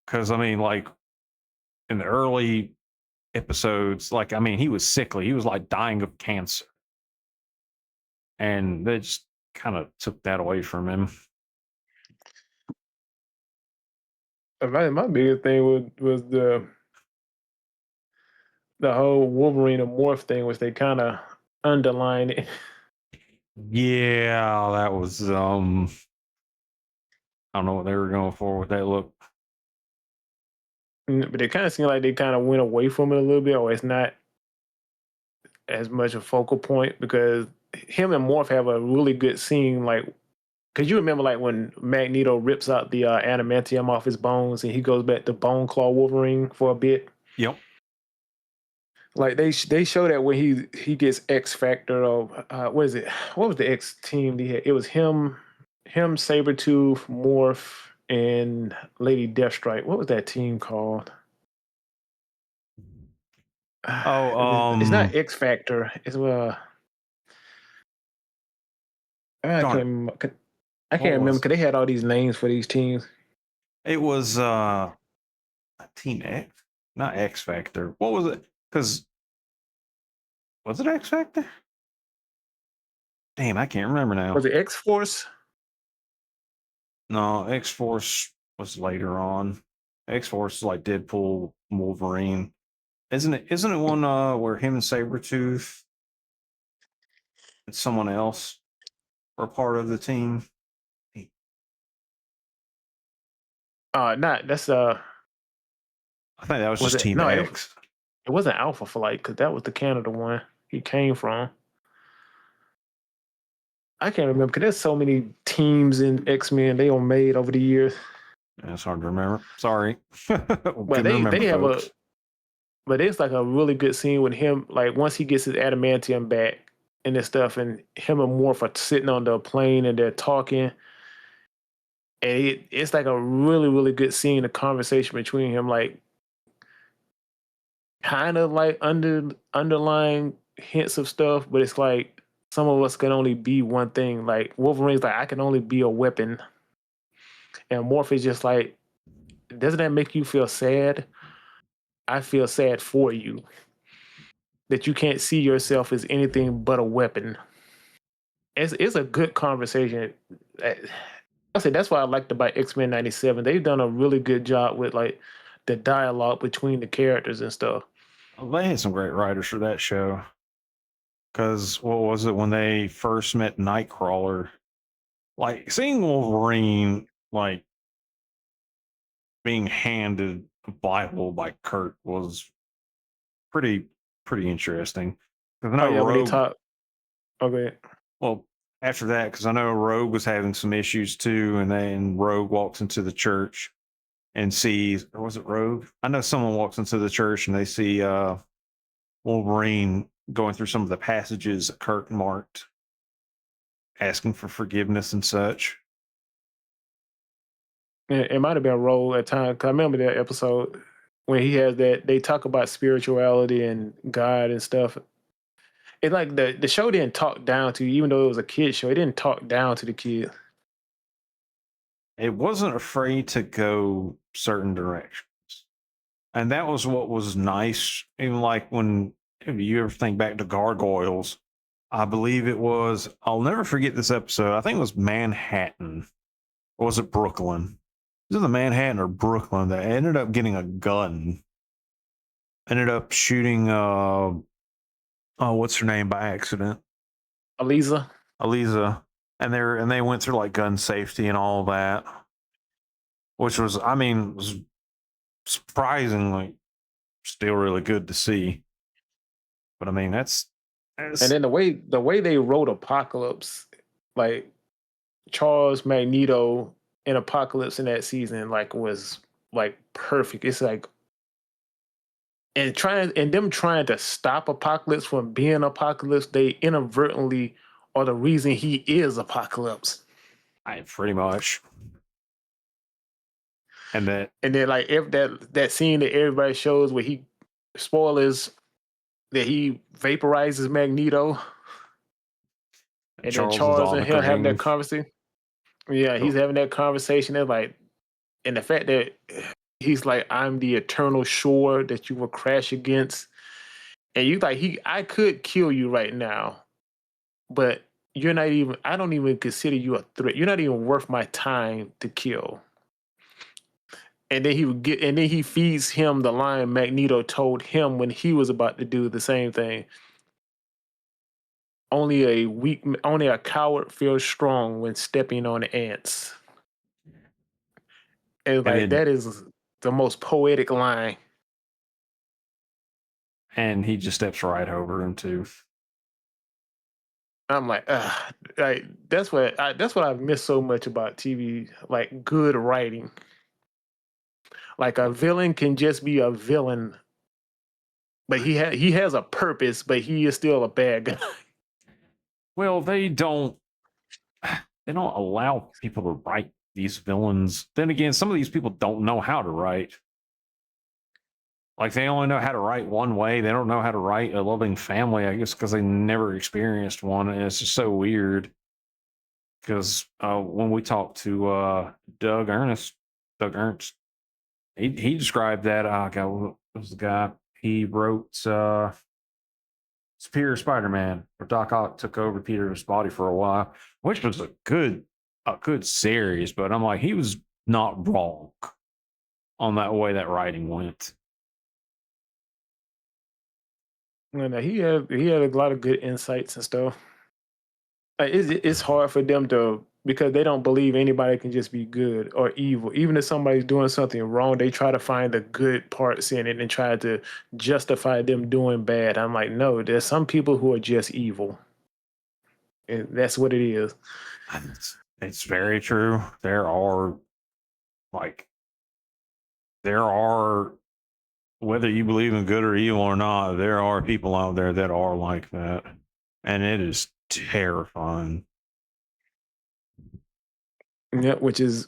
Because, I mean, like, in the early episodes, like, I mean, he was sickly. He was, like, dying of cancer. And they just kind of took that away from him. My biggest thing was the whole Wolverine and Morph thing, which they kind of underlined it. Yeah, that was I don't know what they were going for with that look. But it kind of seemed like they kind of went away from it a little bit, or it's not as much a focal point because him and Morph have a really good scene, like, because you remember like when Magneto rips out the adamantium off his bones and he goes back to Bone Claw Wolverine for a bit. Yep. Like they show that when he gets X Factor of what is it? What was the X team he had? It was him, Sabretooth, Morph, and Lady Deathstrike. What was that team called? Oh, it's not X Factor. It's I darn can't it. remember. I What can't remember was because they had all these names for these teams. it? Was Team X, not X Factor. What was it? Because was it X Factor? Damn, I can't remember now. Was it X Force? No, X Force was later on. X Force is like Deadpool, Wolverine. Isn't it? Isn't it one where him and Sabretooth and someone else were part of the team? Not that's I think that was was just it? Team No, X. it wasn't Alpha Flight because that was the Canada one he came from. I can't remember because there's so many teams in X-Men they all made over the years. That's hard to remember. Sorry. But Couldn't they remember, have folks. but it's like a really good scene with him. Like once he gets his adamantium back and this stuff, and him and Morph are sitting on the plane and they're talking, and it's like a really good scene, a conversation between him, like kind of like underlying hints of stuff, but it's like some of us can only be one thing. Like Wolverine's like, I can only be a weapon. And Morph is just like, doesn't that make you feel sad? I feel sad for you. That you can't see yourself as anything but a weapon. It's a good conversation. I said that's why I liked about X-Men 97. They've done a really good job with like the dialogue between the characters and stuff. They had some great writers for that show. Because what was it when they first met Nightcrawler? Like seeing Wolverine like being handed a Bible by Kurt was pretty interesting. Because I Oh know yeah, when they Rogue. talk. Okay. Well, after that, because I know Rogue was having some issues too, and then Rogue walks into the church and sees, or was it Rogue? I know someone walks into the church and they see Wolverine going through some of the passages that Kurt marked, asking for forgiveness and such. It might have been Roll at times. 'Cause I remember that episode when he has that. They talk about spirituality and God and stuff. It's like the show didn't talk down to you, even though it was a kid show. It didn't talk down to the kid. It wasn't afraid to go certain directions. And that was what was nice. Even like when, if you ever think back to Gargoyles, I believe it was, I'll never forget this episode. I think it was Manhattan. Or was it Brooklyn? It was either Manhattan or Brooklyn that ended up getting a gun. Ended up shooting, what's her name by accident? Aliza. And they went through like gun safety and all that, which was, I mean, was surprisingly still really good to see. But I mean, that's And then the way they wrote Apocalypse, like Charles Magneto in Apocalypse in that season, like was like perfect. It's like and them trying to stop Apocalypse from being Apocalypse, they inadvertently are the reason he is Apocalypse. I pretty much. And that And then like if that scene that everybody shows where he spoilers that he vaporizes Magneto. And then Charles is Charles on and the him having that green. conversation. Yeah, he's having that conversation. They're like, and the fact that he's like, I'm the eternal shore that you will crash against. And you like, I could kill you right now, but you're not even, I don't even consider you a threat. You're not even worth my time to kill. And then and then he feeds him the line Magneto told him when he was about to do the same thing. Only a coward feels strong when stepping on ants. And like, that is the most poetic line. And he just steps right over him too. I'm like that's what I've missed so much about TV, like good writing. Like a villain can just be a villain, but he has a purpose, but he is still a bad guy. Well, they don't allow people to write these villains. Then again, some of these people don't know how to write. Like they only know how to write one way. They don't know how to write a loving family, I guess, because they never experienced one. And it's just so weird. Because when we talked to Doug Ernst, he described that. Oh God, what was the guy? He wrote Superior Spider-Man, where Doc Ock took over Peter's body for a while, which was a good series. But I'm like, he was not wrong on that way that writing went. And he had a lot of good insights and stuff. It's hard for them to because they don't believe anybody can just be good or evil. Even if somebody's doing something wrong, they try to find the good parts in it and try to justify them doing bad. I'm like, no, there's some people who are just evil, and that's what it is. It's very true. There are whether you believe in good or evil or not, there are people out there that are like that, and it is terrifying. Yeah, which is,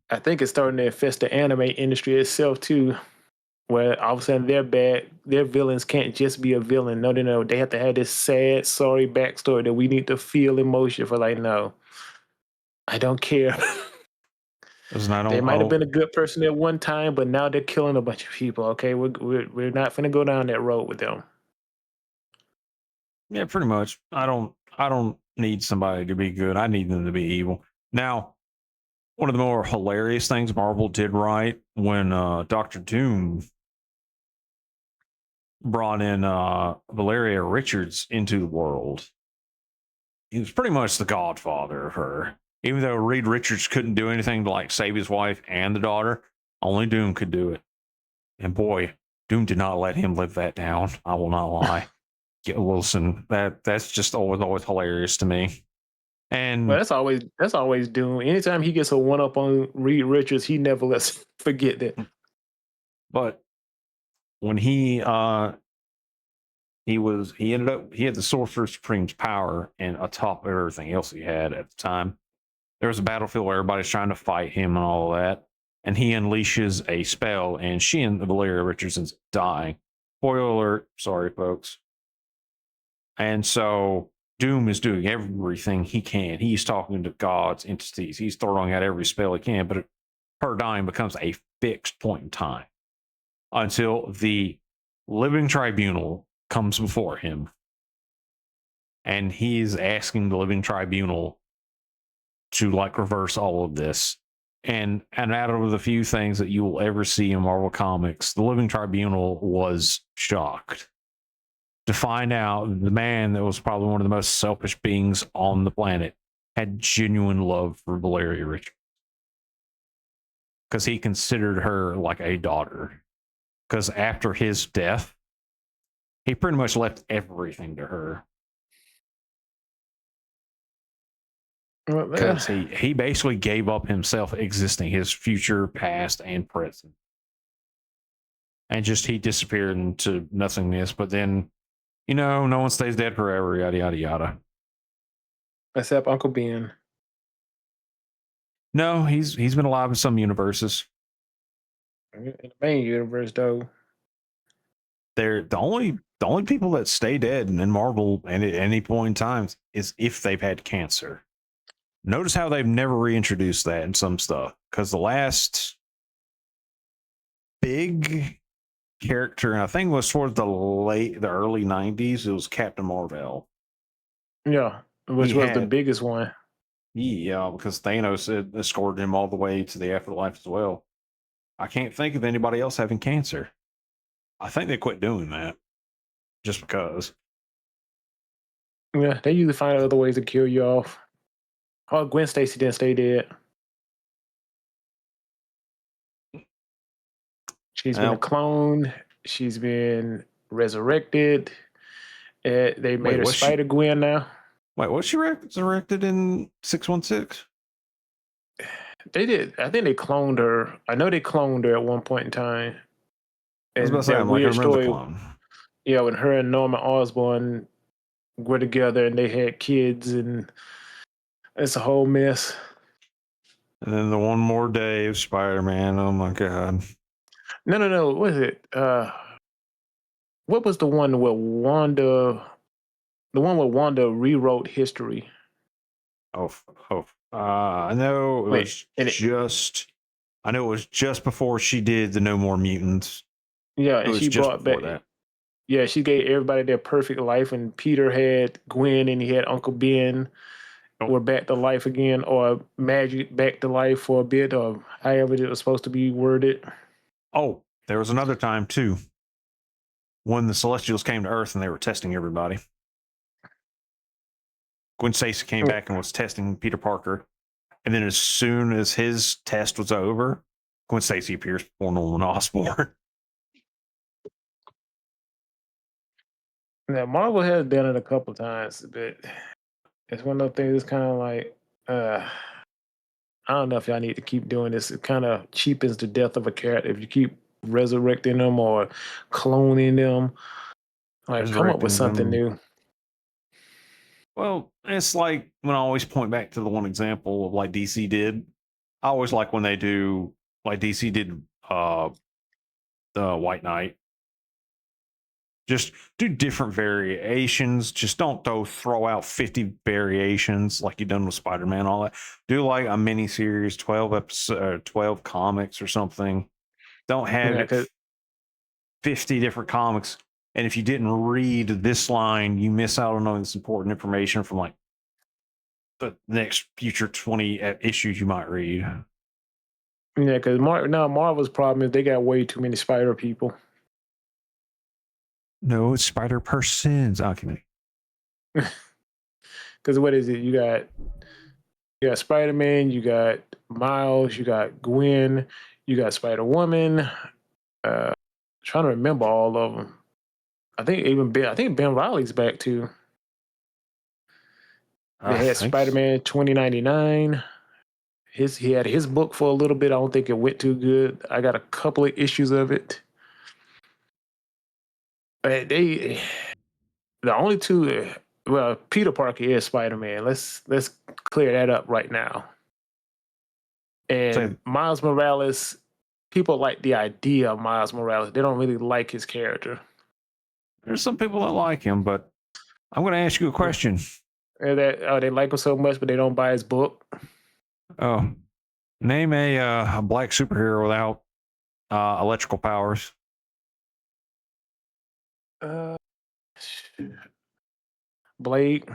I think it's starting to affect the anime industry itself too. Where all of a sudden they're bad, their villains can't just be a villain. No, they have to have this sad, sorry backstory that we need to feel emotion for. Like, no, I don't care. They might have been a good person at one time, but now they're killing a bunch of people. Okay, we're not going to go down that road with them. Yeah, pretty much. I don't need somebody to be good. I need them to be evil. Now, one of the more hilarious things Marvel did right when Doctor Doom brought in Valeria Richards into the world. He was pretty much the godfather of her. Even though Reed Richards couldn't do anything to like save his wife and the daughter, only Doom could do it. And boy, Doom did not let him live that down. I will not lie. Wilson, that's just always hilarious to me. And well, that's always Doom. Anytime he gets a one up on Reed Richards, he never lets forget that. But when he had the Sorcerer Supreme's power and atop everything else he had at the time. There was a battlefield where everybody's trying to fight him and all of that, and he unleashes a spell, and she and Valeria Richardson's dying. Spoiler alert, sorry folks. And so Doom is doing everything he can. He's talking to gods, entities. He's throwing out every spell he can, but her dying becomes a fixed point in time until the living tribunal comes before him. And he's asking the living tribunal to like reverse all of this. And out of the few things that you will ever see in Marvel Comics, the living tribunal was shocked to find out the man that was probably one of the most selfish beings on the planet had genuine love for Valeria Richards. Because he considered her like a daughter. Because after his death, he pretty much left everything to her. Because he basically gave up himself existing, his future, past, and present. And just he disappeared into nothingness. But then, no one stays dead forever, yada, yada, yada. Except Uncle Ben. No, he's been alive in some universes. In the main universe, though. They're the only people that stay dead in Marvel and at any point in time is if they've had cancer. Notice how they've never reintroduced that in some stuff. Because the last big character, and I think it was towards the early 90s, it was Captain Marvel. Yeah, which was the biggest one. Yeah, because Thanos escorted him all the way to the afterlife as well. I can't think of anybody else having cancer. I think they quit doing that just because. Yeah, they usually find other ways to kill you off. Oh, Gwen Stacy didn't stay dead. She's been cloned. She's been resurrected. They made her Spider-Gwen now. Wait, was she resurrected in 616? They did. I think they cloned her. I know they cloned her at one point in time. I was about And to say, that I'm like, I weird remember the story, clone. yeah, when her and Norman Osborn were together and they had kids, and it's a whole mess. And then the one more day of Spider-Man. Oh my god. No. What is it? What was the one where Wanda? The one where Wanda rewrote history. I know it Wait, was and I know it was just before she did the No More Mutants. yeah, It and was she just brought before back. that. Yeah, she gave everybody their perfect life, and Peter had Gwen, and he had Uncle Ben. Were back to life again, or magic back to life for a bit, or however it was supposed to be worded. Oh, there was another time too when the Celestials came to Earth and they were testing everybody. Gwen Stacy came back and was testing Peter Parker, and then as soon as his test was over, Gwen Stacy appears before Norman Osborn. Now, Marvel has done it a couple times, but it's one of those things. It's kind of like, I don't know if y'all need to keep doing this. It kind of cheapens the death of a character if you keep resurrecting them or cloning them. Like, come up with Resurrecting something them. new. Well, it's like when I always point back to the one example of like DC did. I always like when they do like DC did the White Knight. Just do different variations. Just don't throw out 50 variations like you done with Spider-Man, all that. Do like a mini series, 12 episodes, 12 comics or something. Don't have Yeah, it 50 different comics. And if you didn't read this line, you miss out on knowing this important information from like the next future 20 issues you might read. yeah, because Marvel's problem is they got way too many spider people. No, it's Spider Persons. Okay. Because what is it? You got Spider-Man, you got Miles, you got Gwen, you got Spider-Woman. Trying to remember all of them. I think Ben Riley's back too. They had Spider-Man 2099. He had his book for a little bit. I don't think it went too good. I got a couple of issues of it. The only two. Well, Peter Parker is Spider-Man. Let's clear that up right now. And Miles Morales, people like the idea of Miles Morales. They don't really like his character. There's some people that like him, but I'm going to ask you a question. And they like him so much, but they don't buy his book. Oh, name a black superhero without electrical powers. Blade.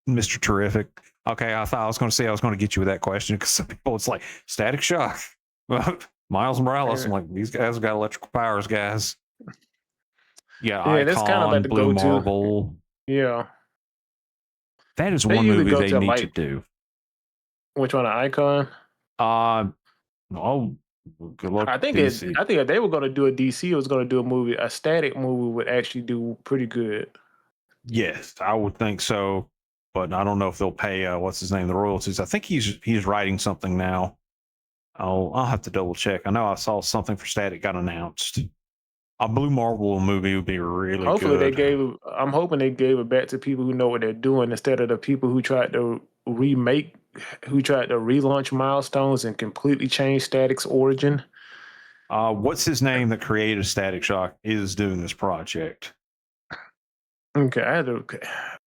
Mr. Terrific. Okay, I thought I was going to say I was going to get you with that question because some people it's like Static Shock. Miles Morales. I'm like, these guys have got electrical powers, guys. Yeah, Icon, that's kind of like the Blue go-to. Marble. Yeah. That is one movie they need to do. Which one, Icon? Oh, good luck. I think if they were going to do a DC, it was going to do a movie. A Static movie would actually do pretty good. Yes, I would think so, but I don't know if they'll pay what's his name, the royalties. I think he's writing something now. I'll have to double check. I know I saw something for Static got announced. A Blue Marble movie would be really Hopefully good. I'm hoping they gave it back to people who know what they're doing instead of the people who tried to relaunch Milestones and completely change Static's origin. What's his name that created Static Shock is doing this project. Okay,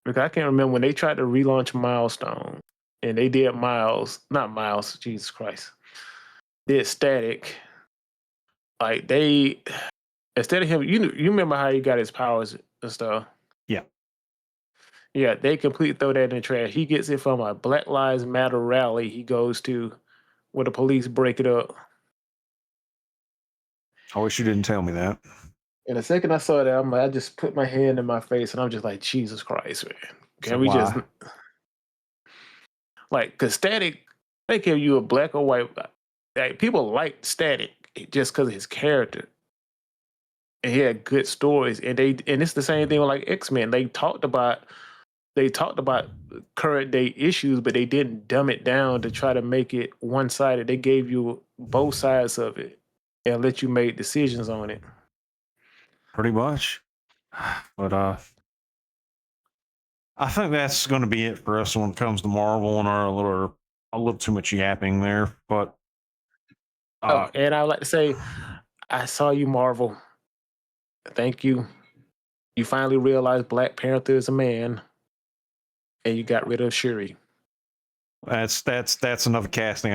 because I can't remember when they tried to relaunch Milestone and they did Jesus Christ. Did Static. Like they instead of him, you remember how he got his powers and stuff. Yeah. Yeah, they completely throw that in the trash. He gets it from a Black Lives Matter rally he goes to where the police break it up. I wish you didn't tell me that. And the second I saw that, I just put my hand in my face and I'm just like, Jesus Christ, man. Can we just because Static, they give you a black or white. Like, people like Static just because of his character. And he had good stories. And it's the same thing with like X-Men. They talked about they talked about current day issues, but they didn't dumb it down to try to make it one sided. They gave you both sides of it and let you make decisions on it. Pretty much. But I think that's going to be it for us when it comes to Marvel and our a little too much yapping there. But And I would like to say, I saw you, Marvel. Thank you. You finally realized Black Panther is a man, and you got rid of Shuri. that's another casting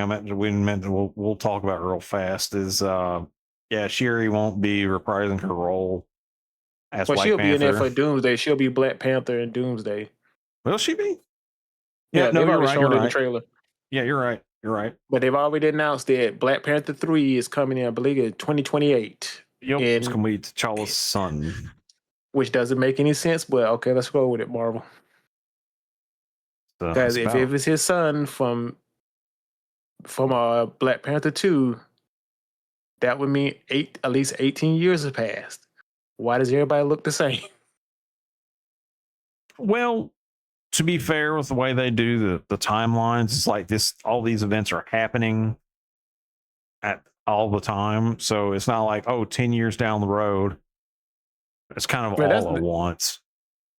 we'll talk about real fast. Is yeah, Shuri won't be reprising her role as But Black she'll be in there Panther. for Doomsday. She'll be Black Panther in Doomsday. Will she be? Yeah, no, they've you're already right. shown You're it in the right. trailer. Yeah, you're right. You're right. But they've already announced that Black Panther 3 is coming in, I believe, in 2028. Yep, it's And gonna be T'Challa's son. which doesn't make any sense, but okay, let's go with it, Marvel. So Because it's if about- it's his son from Black Panther 2, that would mean at least 18 years have passed. Why does everybody look the same? well, to be fair with the way they do the timelines, it's like this. All these events are happening at all the time, so it's not like 10 years down the road. It's kind of Well, that's all at once.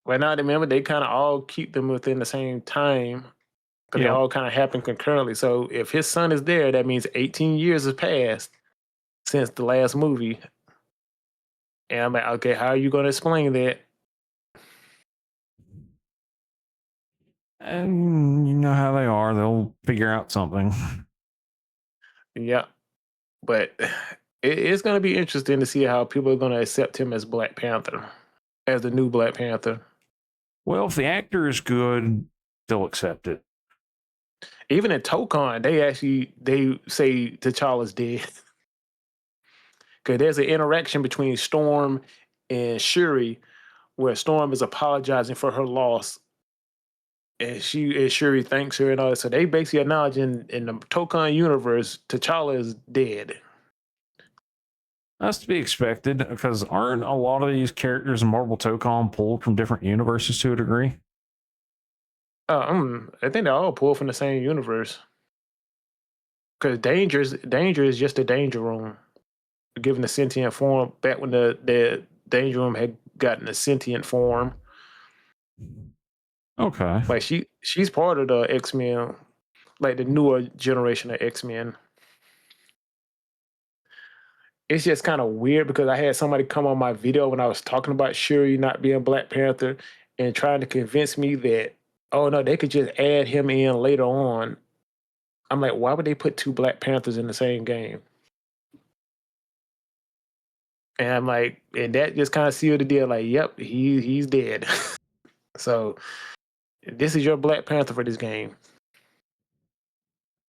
Well, now remember, they kind of all keep them within the same time because they Yeah. all kind of happen concurrently. So if his son is there, that means 18 years has passed since the last movie. And I'm like, okay, how are you going to explain that? And you know how they are; they'll figure out something. Yeah. But it's going to be interesting to see how people are going to accept him as Black Panther, as the new Black Panther. Well, if the actor is good, they'll accept it. Even in Tokon, they say T'Challa's dead. Because there's an interaction between Storm and Shuri where Storm is apologizing for her loss. And Shuri thanks her and all that. So they basically acknowledge in the Tokon universe, T'Challa is dead. That's to be expected because aren't a lot of these characters in Marvel Tokon pulled from different universes to a degree? I think they all pulled from the same universe. Because Danger is just a Danger Room, given the sentient form back when the Danger Room had gotten a sentient form. Okay. Like she's part of the X-Men, like the newer generation of X-Men. It's just kind of weird because I had somebody come on my video when I was talking about Shuri not being Black Panther and trying to convince me that, oh no, they could just add him in later on. I'm like, why would they put two Black Panthers in the same game? And I'm like, and that just kind of sealed the deal. Like, yep, he's dead. So this is your Black Panther for this game.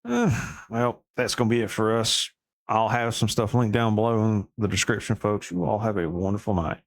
Well, that's going to be it for us. I'll have some stuff linked down below in the description, folks. You all have a wonderful night.